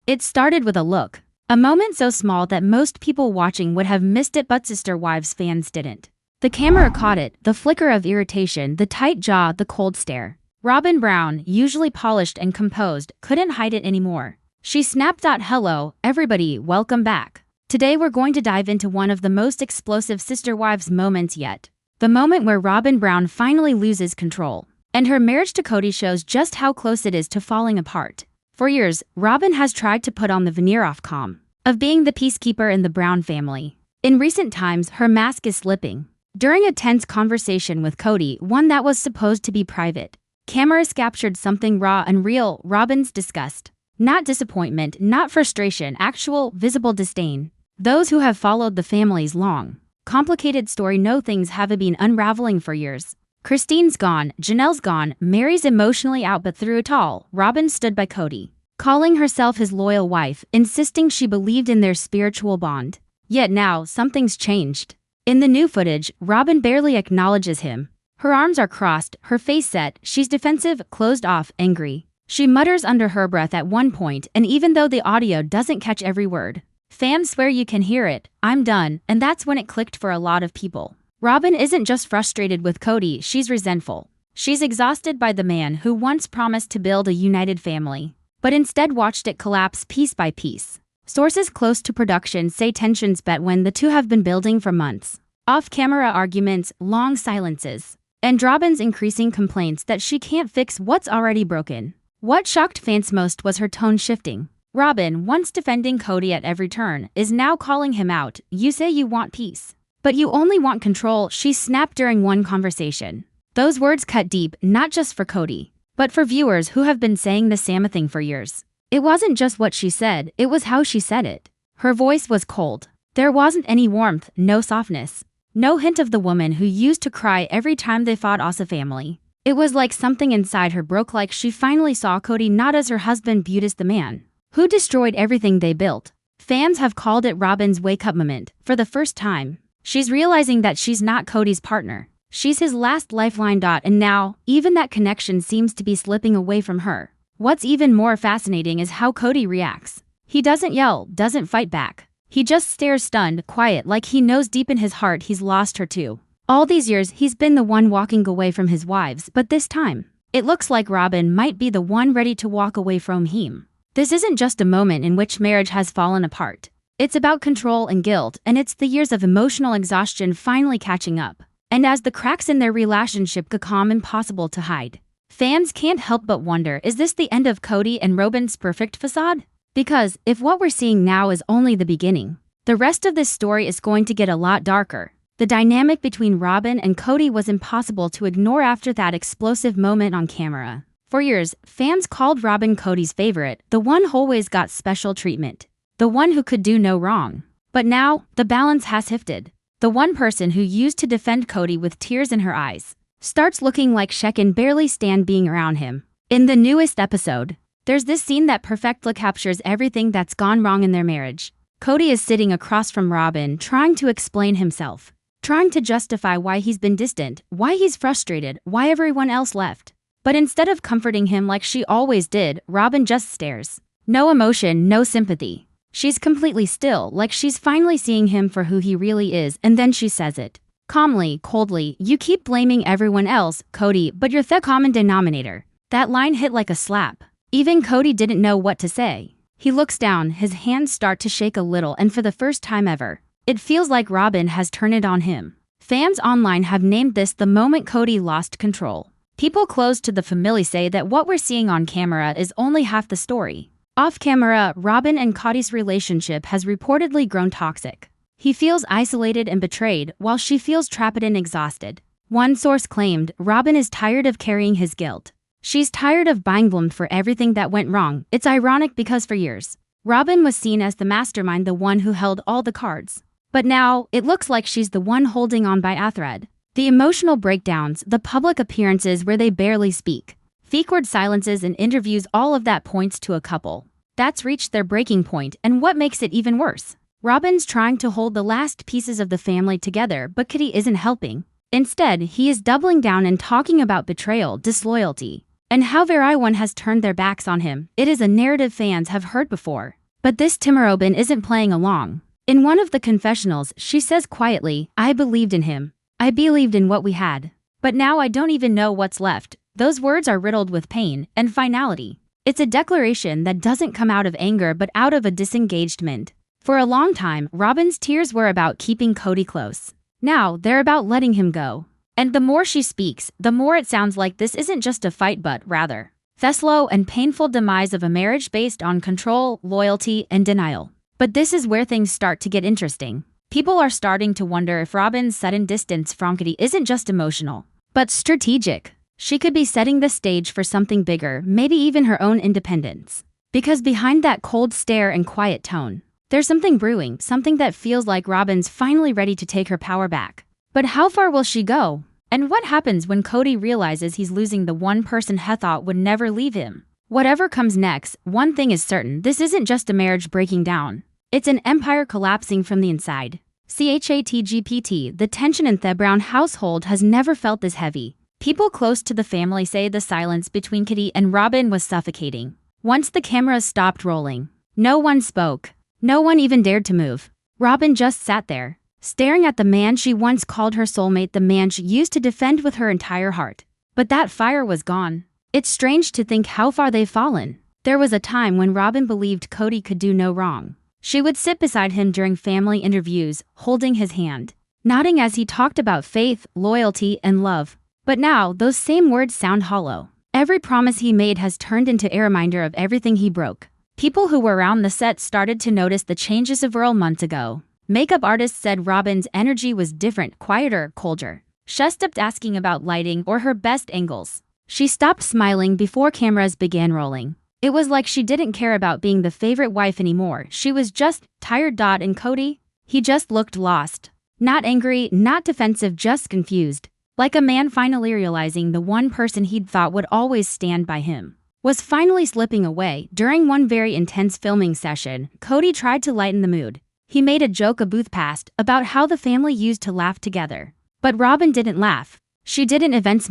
It started with a look. A moment so small that most people watching would have missed it, but Sister Wives fans didn't. The camera caught it, the flicker of irritation, the tight jaw, the cold stare. Robyn Brown, usually polished and composed, couldn't hide it anymore. She snapped out, "Hello, everybody, welcome back. Today we're going to dive into one of the most explosive Sister Wives moments yet. The moment where Robyn Brown finally loses control. And her marriage to Kody shows just how close it is to falling apart. For years, Robyn has tried to put on the veneer of being the peacekeeper in the Brown family. In recent times, her mask is slipping. During a tense conversation with Kody, one that was supposed to be private, cameras captured something raw and real: Robyn's disgust. Not disappointment, not frustration, actual, visible disdain. Those who have followed the family's long, complicated story know things have been unraveling for years. Christine's gone, Janelle's gone, Mary's emotionally out, but through it all, Robyn stood by Kody, calling herself his loyal wife, insisting she believed in their spiritual bond. Yet now, something's changed. In the new footage, Robyn barely acknowledges him. Her arms are crossed, her face set, she's defensive, closed off, angry. She mutters under her breath at one point, and even though the audio doesn't catch every word, fans swear you can hear it, "I'm done," and that's when it clicked for a lot of people. Robyn isn't just frustrated with Kody, she's resentful. She's exhausted by the man who once promised to build a united family, but instead watched it collapse piece by piece. Sources close to production say tensions bet when the two have been building for months. Off-camera arguments, long silences, and Robyn's increasing complaints that she can't fix what's already broken. What shocked fans most was her tone shifting. Robyn, once defending Kody at every turn, is now calling him out. "You say you want peace, but you only want control," she snapped during one conversation. Those words cut deep, not just for Kody, but for viewers who have been saying the same thing for years. It wasn't just what she said, it was how she said it. Her voice was cold. There wasn't any warmth, no softness, no hint of the woman who used to cry every time they fought as a family. It was like something inside her broke, like she finally saw Kody not as her husband but as the man who destroyed everything they built. Fans have called it Robyn's wake-up moment. For the first time, she's realizing that she's not Kody's partner. She's his last lifeline. And now, even that connection seems to be slipping away from her. What's even more fascinating is how Kody reacts. He doesn't yell, doesn't fight back. He just stares, stunned, quiet, like he knows deep in his heart he's lost her too. All these years, he's been the one walking away from his wives, but this time, it looks like Robyn might be the one ready to walk away from him. This isn't just a moment in which marriage has fallen apart. It's about control and guilt, and it's the years of emotional exhaustion finally catching up. And as the cracks in their relationship become impossible to hide, fans can't help but wonder, is this the end of Kody and Robyn's perfect facade? Because if what we're seeing now is only the beginning, the rest of this story is going to get a lot darker. The dynamic between Robyn and Kody was impossible to ignore after that explosive moment on camera. For years, fans called Robyn Kody's favorite, the one who always got special treatment, the one who could do no wrong. But now, the balance has shifted. The one person who used to defend Kody with tears in her eyes starts looking like she can barely stand being around him. In the newest episode, there's this scene that perfectly captures everything that's gone wrong in their marriage. Kody is sitting across from Robyn, trying to explain himself, trying to justify why he's been distant, why he's frustrated, why everyone else left. But instead of comforting him like she always did, Robyn just stares. No emotion, no sympathy. She's completely still, like she's finally seeing him for who he really is, and then she says it. Calmly, coldly, "You keep blaming everyone else, Kody, but you're the common denominator." That line hit like a slap. Even Kody didn't know what to say. He looks down, his hands start to shake a little, and for the first time ever, it feels like Robyn has turned it on him. Fans online have named this the moment Kody lost control. People close to the family say that what we're seeing on camera is only half the story. Off camera, Robyn and Kody's relationship has reportedly grown toxic. He feels isolated and betrayed, while she feels trapped and exhausted. One source claimed Robyn is tired of carrying his guilt. She's tired of being blamed for everything that went wrong. It's ironic because for years, Robyn was seen as the mastermind, the one who held all the cards. But now, it looks like she's the one holding on by a thread. The emotional breakdowns, the public appearances where they barely speak, fake-word silences and interviews, all of that points to a couple that's reached their breaking point. And what makes it even worse, Robyn's trying to hold the last pieces of the family together, but Kody isn't helping. Instead, he is doubling down and talking about betrayal, disloyalty, and how everyone has turned their backs on him. It is a narrative fans have heard before. But this time Robyn isn't playing along. In one of the confessionals, she says quietly, "I believed in him. I believed in what we had. But now I don't even know what's left." Those words are riddled with pain and finality. It's a declaration that doesn't come out of anger but out of a disengagement. For a long time, Robyn's tears were about keeping Kody close. Now, they're about letting him go. And the more she speaks, the more it sounds like this isn't just a fight but, rather, the slow and painful demise of a marriage based on control, loyalty, and denial. But this is where things start to get interesting. People are starting to wonder if Robyn's sudden distance from Kody isn't just emotional, but strategic. She could be setting the stage for something bigger, maybe even her own independence. Because behind that cold stare and quiet tone, there's something brewing, something that feels like Robyn's finally ready to take her power back. But how far will she go? And what happens when Kody realizes he's losing the one person he thought would never leave him? Whatever comes next, one thing is certain: this isn't just a marriage breaking down. It's an empire collapsing from the inside. CHATGPT, the tension in the Brown household has never felt this heavy. People close to the family say the silence between Kody and Robyn was suffocating. Once the cameras stopped rolling, no one spoke. No one even dared to move. Robyn just sat there, staring at the man she once called her soulmate, the man she used to defend with her entire heart. But that fire was gone. It's strange to think how far they've fallen. There was a time when Robyn believed Kody could do no wrong. She would sit beside him during family interviews, holding his hand, nodding as he talked about faith, loyalty, and love. But now, those same words sound hollow. Every promise he made has turned into a reminder of everything he broke. People who were around the set started to notice the changes of Earl months ago. Makeup artists said Robyn's energy was different, quieter, colder. She stopped asking about lighting or her best angles. She stopped smiling before cameras began rolling. It was like she didn't care about being the favorite wife anymore. She was just tired. And Kody? He just looked lost. Not angry, not defensive, just confused. Like a man finally realizing the one person he'd thought would always stand by him was finally slipping away. During one very intense filming session, Kody tried to lighten the mood. He made a joke a booth passed about how the family used to laugh together. But Robyn didn't laugh. She didn't evince.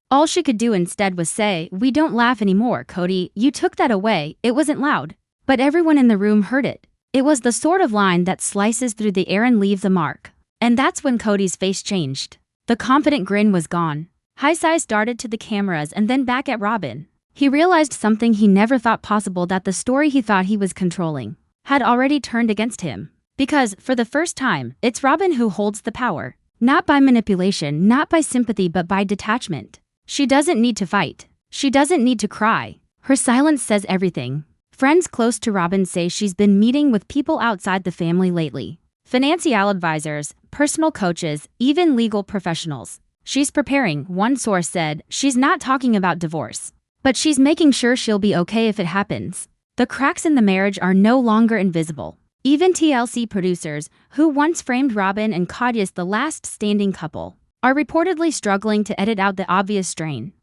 All she could do instead was say, "We don't laugh anymore, Kody. You took that away." It wasn't loud, but everyone in the room heard it. It was the sort of line that slices through the air and leaves a mark. And that's when Kody's face changed. The confident grin was gone. His eyes darted to the cameras and then back at Robyn. He realized something he never thought possible, that the story he thought he was controlling had already turned against him. Because, for the first time, it's Robyn who holds the power. Not by manipulation, not by sympathy, but by detachment. She doesn't need to fight. She doesn't need to cry. Her silence says everything. Friends close to Robyn say she's been meeting with people outside the family lately. Financial advisors, personal coaches, even legal professionals. She's preparing, one source said. She's not talking about divorce, but she's making sure she'll be okay if it happens. The cracks in the marriage are no longer invisible. Even TLC producers, who once framed Robyn and Kody as the last standing couple, are reportedly struggling to edit out the obvious strain.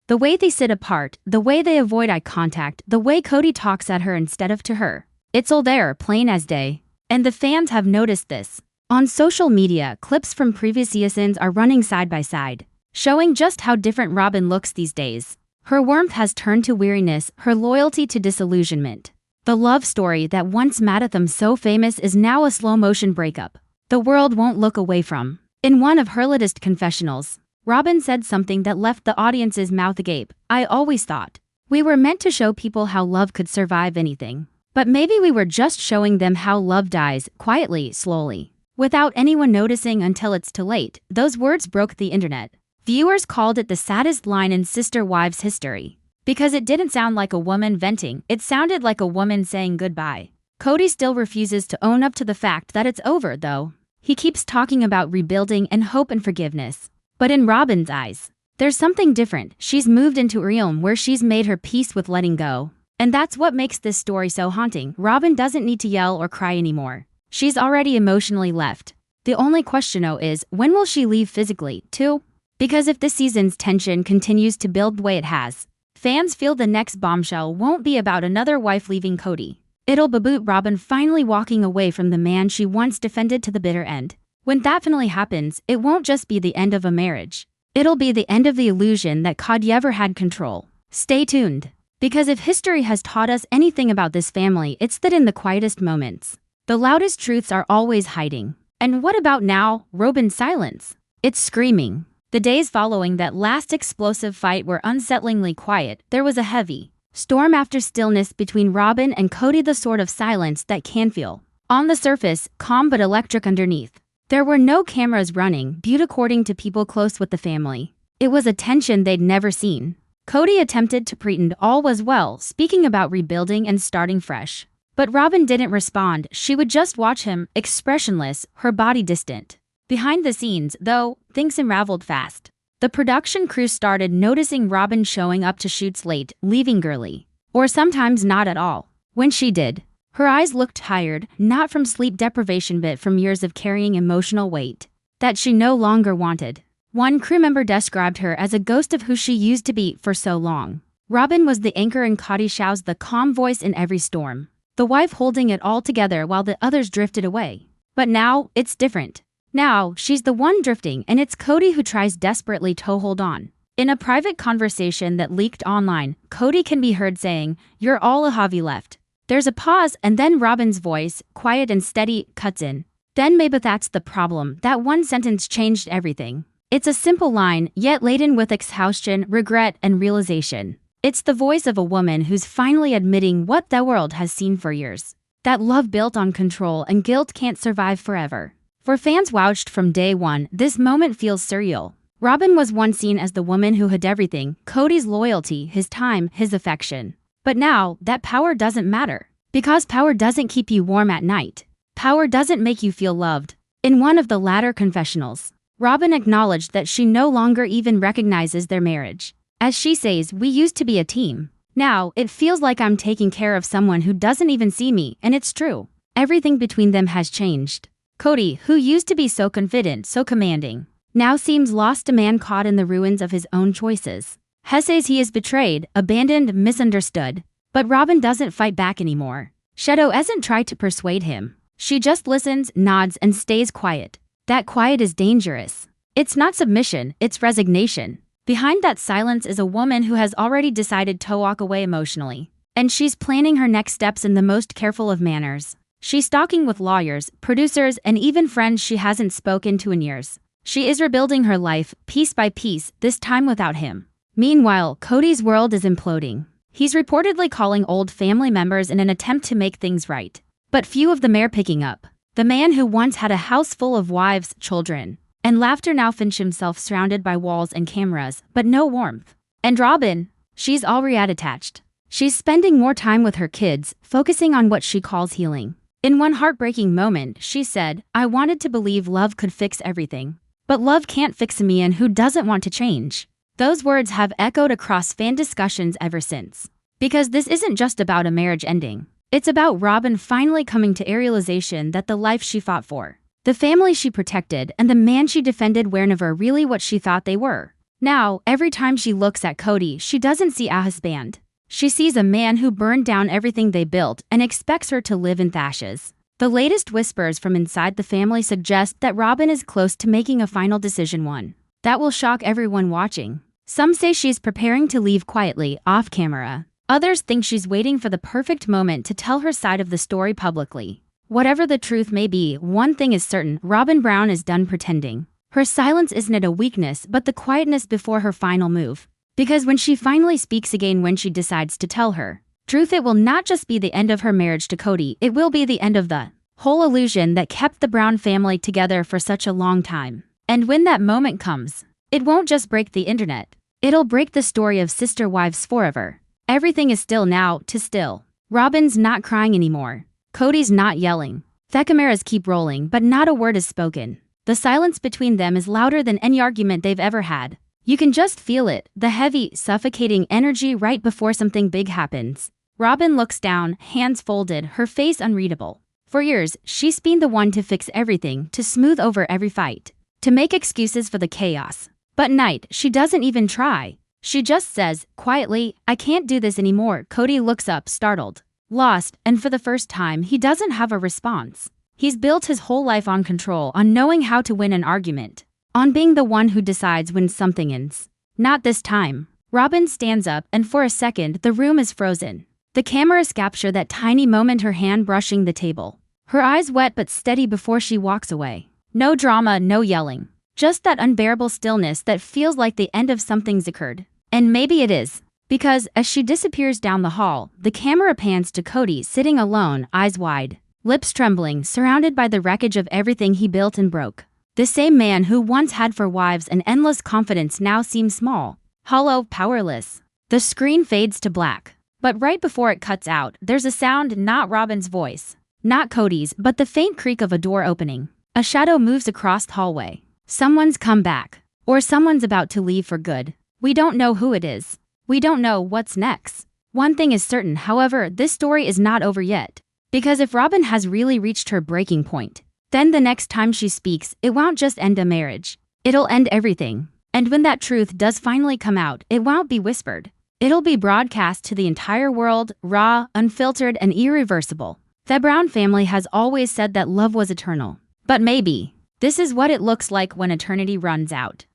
The way they sit apart, the way they avoid eye contact, the way Kody talks at her instead of to her. It's all there, plain as day. And the fans have noticed this. On social media, clips from previous seasons are running side by side, showing just how different Robyn looks these days. Her warmth has turned to weariness, her loyalty to disillusionment. The love story that once made them so famous is now a slow-motion breakup the world won't look away from. In one of her latest confessionals, Robyn said something that left the audience's mouth agape. "I always thought we were meant to show people how love could survive anything. But maybe we were just showing them how love dies, quietly, slowly, without anyone noticing until it's too late." Those words broke the internet. Viewers called it the saddest line in Sister Wives history. Because it didn't sound like a woman venting, it sounded like a woman saying goodbye. Kody still refuses to own up to the fact that it's over, though. He keeps talking about rebuilding and hope and forgiveness. But in Robyn's eyes, there's something different. She's moved into a realm where she's made her peace with letting go. And that's what makes this story so haunting. Robyn doesn't need to yell or cry anymore. She's already emotionally left. The only question though is, when will she leave physically, too? Because if this season's tension continues to build the way it has, fans feel the next bombshell won't be about another wife leaving Kody. It'll be about Robyn finally walking away from the man she once defended to the bitter end. When that finally happens, it won't just be the end of a marriage. It'll be the end of the illusion that Kody ever had control. Stay tuned. Because if history has taught us anything about this family, it's that in the quietest moments, the loudest truths are always hiding. And what about now, Robyn's silence? It's screaming. The days following that last explosive fight were unsettlingly quiet. There was a heavy storm after stillness between Robyn and Kody, the sort of silence that can feel, on the surface, calm but electric underneath. There were no cameras running, but according to people close with the family, it was a tension they'd never seen. Kody attempted to pretend all was well, speaking about rebuilding and starting fresh. But Robyn didn't respond. She would just watch him, expressionless, her body distant. Behind the scenes, though, things unraveled fast. The production crew started noticing Robyn showing up to shoots late, leaving early, or sometimes not at all. When she did, her eyes looked tired, not from sleep deprivation but from years of carrying emotional weight that she no longer wanted. One crew member described her as a ghost of who she used to be for so long. Robyn was the anchor and Kody Show's the calm voice in every storm, the wife holding it all together while the others drifted away. But now, it's different. Now, she's the one drifting, and it's Kody who tries desperately to hold on. In a private conversation that leaked online, Kody can be heard saying, "You're all I have left." There's a pause, and then Robyn's voice, quiet and steady, cuts in. Then maybe that's the problem. That one sentence changed everything. It's a simple line, yet laden with exhaustion, regret, and realization. It's the voice of a woman who's finally admitting what the world has seen for years. That love built on control and guilt can't survive forever. For fans watched from day one, this moment feels surreal. Robyn was once seen as the woman who had everything, Kody's loyalty, his time, his affection. But now, that power doesn't matter. Because power doesn't keep you warm at night. Power doesn't make you feel loved. In one of the latter confessionals, Robyn acknowledged that she no longer even recognizes their marriage. As she says, "We used to be a team. Now, it feels like I'm taking care of someone who doesn't even see me," and it's true. Everything between them has changed. Kody, who used to be so confident, so commanding, now seems lost, a man caught in the ruins of his own choices. He says he is betrayed, abandoned, misunderstood. But Robyn doesn't fight back anymore. Shadow hasn't tried to persuade him. She just listens, nods, and stays quiet. That quiet is dangerous. It's not submission, it's resignation. Behind that silence is a woman who has already decided to walk away emotionally. And she's planning her next steps in the most careful of manners. She's talking with lawyers, producers, and even friends she hasn't spoken to in years. She is rebuilding her life, piece by piece, this time without him. Meanwhile, Kody's world is imploding. He's reportedly calling old family members in an attempt to make things right. But few of them are picking up. The man who once had a house full of wives, children, and laughter now finds himself surrounded by walls and cameras, but no warmth. And Robyn, she's already attached. She's spending more time with her kids, focusing on what she calls healing. In one heartbreaking moment, she said, "I wanted to believe love could fix everything. But love can't fix a man who doesn't want to change." Those words have echoed across fan discussions ever since. Because this isn't just about a marriage ending. It's about Robyn finally coming to a realization that the life she fought for, the family she protected, and the man she defended were never really what she thought they were. Now, every time she looks at Kody, she doesn't see a husband. She sees a man who burned down everything they built and expects her to live in ashes. The latest whispers from inside the family suggest that Robyn is close to making a final decision, one that will shock everyone watching. Some say she's preparing to leave quietly, off camera. Others think she's waiting for the perfect moment to tell her side of the story publicly. Whatever the truth may be, one thing is certain, Robyn Brown is done pretending. Her silence isn't a weakness but the quietness before her final move. Because when she finally speaks again, when she decides to tell her truth, it will not just be the end of her marriage to Kody, it will be the end of the whole illusion that kept the Brown family together for such a long time. And when that moment comes, it won't just break the internet. It'll break the story of sister wives forever. Everything is still now, to still. Robyn's not crying anymore. Kody's not yelling. The cameras keep rolling, but not a word is spoken. The silence between them is louder than any argument they've ever had. You can just feel it, the heavy, suffocating energy right before something big happens. Robyn looks down, hands folded, her face unreadable. For years, she's been the one to fix everything, to smooth over every fight, to make excuses for the chaos. But tonight, she doesn't even try. She just says, quietly, "I can't do this anymore." Kody looks up, startled, lost, and for the first time, he doesn't have a response. He's built his whole life on control, on knowing how to win an argument, on being the one who decides when something ends. Not this time. Robyn stands up, and for a second, the room is frozen. The cameras capture that tiny moment, her hand brushing the table. Her eyes wet but steady before she walks away. No drama, no yelling. Just that unbearable stillness that feels like the end of something's occurred. And maybe it is. Because, as she disappears down the hall, the camera pans to Kody sitting alone, eyes wide, lips trembling, surrounded by the wreckage of everything he built and broke. The same man who once had for wives an endless confidence now seems small, hollow, powerless. The screen fades to black. But right before it cuts out, there's a sound, not Robyn's voice. Not Kody's, but the faint creak of a door opening. A shadow moves across the hallway. Someone's come back. Or someone's about to leave for good. We don't know who it is. We don't know what's next. One thing is certain, however, this story is not over yet. Because if Robyn has really reached her breaking point, then the next time she speaks, it won't just end a marriage. It'll end everything. And when that truth does finally come out, it won't be whispered. It'll be broadcast to the entire world, raw, unfiltered, and irreversible. The Brown family has always said that love was eternal. But maybe, this is what it looks like when eternity runs out.